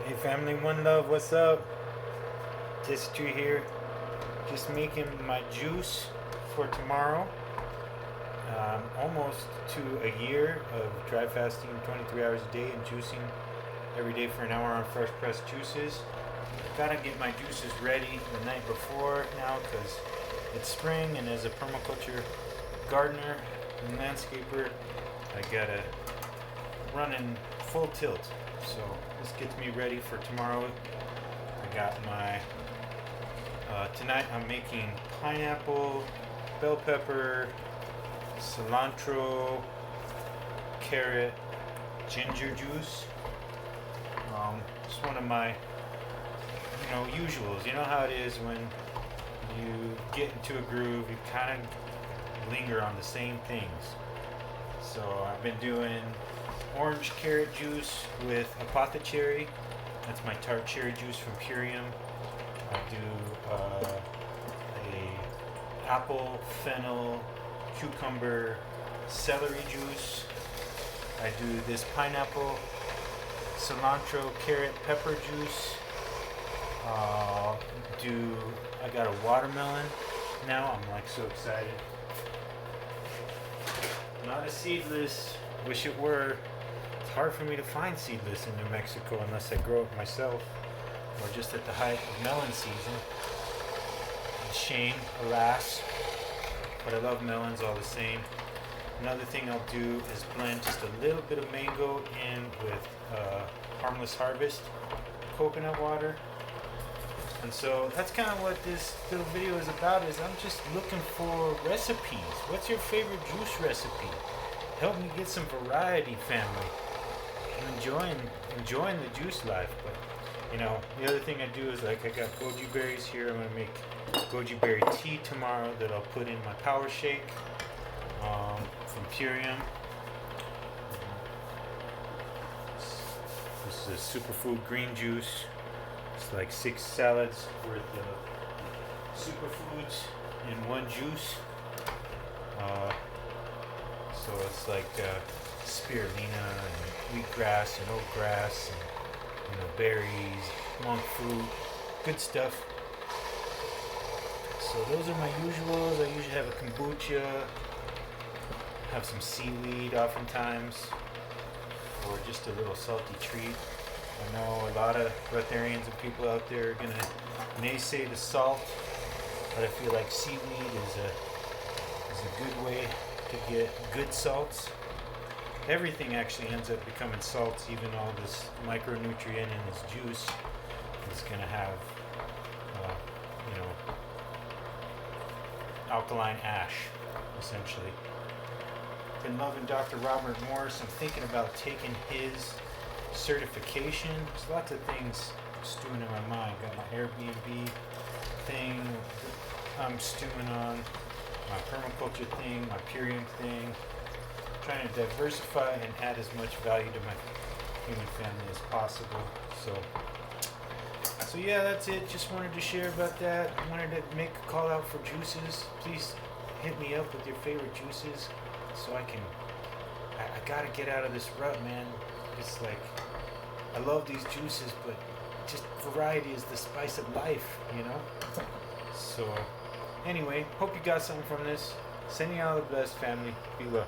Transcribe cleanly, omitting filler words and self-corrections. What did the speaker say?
Hey family, one love, what's up? Tree here, just making my juice for tomorrow. Almost to a year of dry fasting 23 hours a day and juicing every day for an hour on fresh pressed juices. Gotta get my juices ready the night before now because it's spring, and as a permaculture gardener and landscaper, I gotta run in full tilt. So this gets me ready for tomorrow. I got my tonight I'm making pineapple, bell pepper, cilantro, carrot, ginger juice. It's one of my usuals. You know how it is when you get into a groove, you kind of linger on the same things. So I've been doing orange carrot juice with apothecary. That's my tart cherry juice from Purium. I do a apple, fennel, cucumber, celery juice. I do this pineapple, cilantro, carrot, pepper juice. I got a watermelon now. I'm like so excited. Not a seedless. Wish it were. It's hard for me to find seedless in New Mexico unless I grow it myself or just at the height of melon season. Shame, alas. But I love melons all the same. Another thing I'll do is blend just a little bit of mango in with Harmless Harvest coconut water. And so that's kind of what this little video is about. Is I'm just looking for recipes. What's your favorite juice recipe? Help me get some variety, family. I'm enjoying the juice life. But the other thing I do is I got goji berries here. I'm gonna make goji berry tea tomorrow that I'll put in my power shake from Purium. This is a superfood green juice. It's like 6 salads worth of superfoods in one juice. So it's like spirulina and wheatgrass and oatgrass and berries, monk fruit, good stuff. So those are my usuals. I usually have a kombucha, have some seaweed oftentimes, or just a little salty treat. I know a lot of breatharians and people out there are gonna naysay the salt, but I feel like seaweed is a good way to get good salts. Everything actually ends up becoming salts. Even all this micronutrient in this juice is gonna have, alkaline ash, essentially. Been loving Dr. Robert Morris. I'm thinking about taking his certification. There's lots of things stewing in my mind. Got my Airbnb thing I'm stewing on, my permaculture thing, my Purium thing. Trying to diversify and add as much value to my human family as possible. So yeah, that's it. Just wanted to share about that. I wanted to make a call out for juices. Please hit me up with your favorite juices so I gotta get out of this rut, man. It's like, I love these juices, but just variety is the spice of life, So, anyway, hope you got something from this. Sending you all the best, family. Be well.